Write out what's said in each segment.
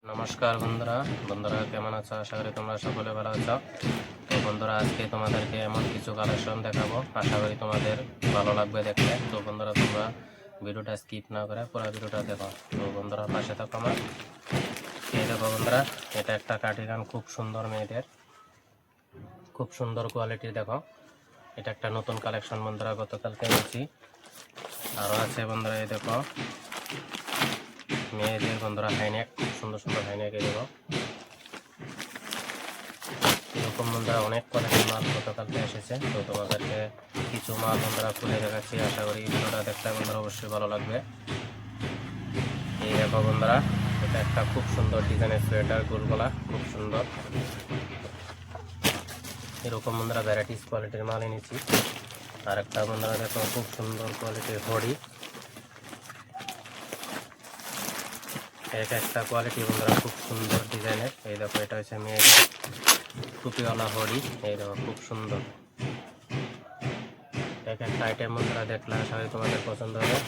নমস্কার বন্ধুরা বন্ধুরা কেমন আছো? আশা করি তোমরা সকলে ভালো আছো। তো বন্ধুরা আজকে তোমাদেরকে এমন কিছু কালেকশন দেখাবো, আশা করি তোমাদের ভালো লাগবে দেখতে। তো বন্ধুরা তোমরা ভিডিওটা স্কিপ না করে পুরো ভিডিওটা দেখো। তো বন্ধুরা পাশে থাকো আমার। এই দেখো বন্ধুরা, এটা একটা কার্ডিগান, খুব সুন্দর মেয়েদের, খুব সুন্দর কোয়ালিটির। দেখো এটা একটা নতুন কালেকশন বন্ধুরা, গতকালকে এনেছি। আরও আছে বন্ধুরা, এই দেখো মেয়েদের বন্ধুরা হাইনেক, খুব সুন্দর সুন্দর হাইনেক। এই দেখো এরকম বন্ধুরা অনেক কোয়ালিটির মাল গতকালকে এসেছে। তো তোমাদেরকে কিছু মাল বন্ধুরা খুলে দেখাচ্ছি, আশা করি ভিডিওটা দেখতে বন্ধুরা অবশ্যই ভালো লাগবে। এই দেখো বন্ধুরা, এটা একটা খুব সুন্দর ডিজাইনের সোয়েটার, গোল গলা, খুব সুন্দর। এরকম বন্ধুরা ভ্যারাইটিস কোয়ালিটির মাল এনেছি। আর একটা বন্ধুরা দেখো খুব সুন্দর কোয়ালিটির হরি, এক একটা কোয়ালিটি বন্ধুরা খুব সুন্দর ডিজাইনের। এই দেখো এটা হচ্ছে মেয়েদের টুপিওয়ালা হরি, এই দেখো খুব সুন্দর। এক একটা আইটেম বন্ধুরা দেখলে আশা করি তোমাদের পছন্দ হবে।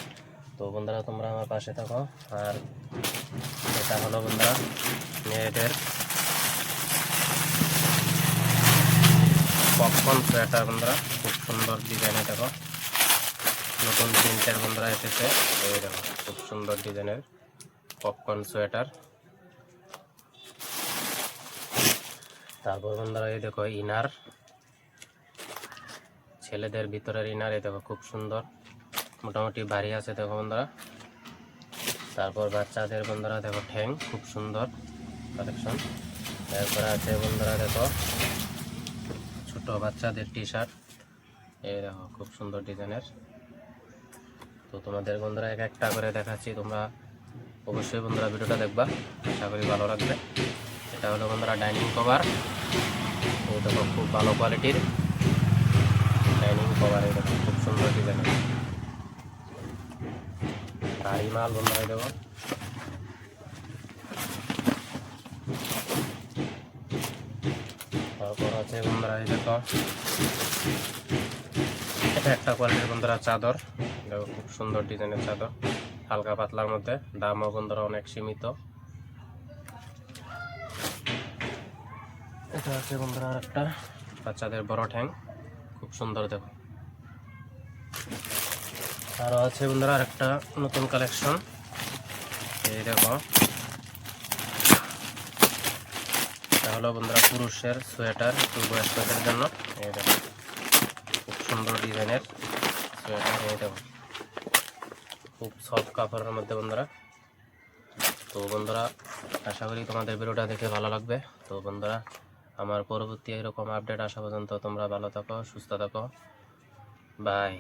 তো বন্ধুরা তোমরা আমার পাশে থাকো। আর এটা হলো বন্ধুরা মেয়েদের পপকর্ন সোয়েটার বন্ধুরা, খুব সুন্দর ডিজাইনের। দেখো নতুন প্রিন্টের বন্ধুরা এসেছে। এই দেখো খুব সুন্দর ডিজাইনের পপকর্ন সোয়েটার। তারপর বন্ধুরা এই দেখো ইনার, ছেলেদের ভিতরের ইনার। এই দেখো খুব সুন্দর, মোটামুটি ভারী আছে দেখো বন্ধুরা। তারপর বাচ্চাদের বন্ধুরা দেখো ঠ্যাং, খুব সুন্দর কালেকশন। তারপরে আছে বন্ধুরা দেখো ছোট বাচ্চাদের টি শার্ট, এই দেখো খুব সুন্দর ডিজাইনের। তো তোমাদের বন্ধুরা এক একটা করে দেখাচ্ছি, তোমরা অবশ্যই বন্ধুরা ভিডিওটা দেখবা, আশা করি ভালো লাগবে। এটা হলো বন্ধুরা ডাইনিং কভার, এই দেখো খুব ভালো কোয়ালিটির ডাইনিং কভার। এই দেখো খুব সুন্দর ডিজাইনের ভারী মাল বন্ধুরা। এই দেখো তারপর আছে বন্ধুরা এই দেখো এটা একটা কোয়ালিটির বন্ধুরা চাদর, দেখো খুব সুন্দর ডিজাইনের চাদর, হালকা পাতলার মধ্যে। দামও বন্ধুরা অনেক সীমিত। এটা আছে বন্ধুরা আর একটা বাচ্চাদের বড় ঠ্যাং, খুব সুন্দর দেখো। আরও আছে বন্ধুরা আর একটা নতুন কালেকশন, এই দেখো এটা হলো বন্ধুরা পুরুষের সোয়েটার, বয়স্কদের জন্য। এই দেখো খুব সুন্দর ডিজাইনের সোয়েটার, এই দেখো খুব সফট কাপড়ের মধ্যে বন্ধুরা। তো বন্ধুরা আশা করি তোমাদের ভিডিওটা দেখে ভালো লাগবে। তো বন্ধুরা আমার পরবর্তী এরকম আপডেট আসা পর্যন্ত তোমরা ভালো থাকো, সুস্থ থাকো, বাই।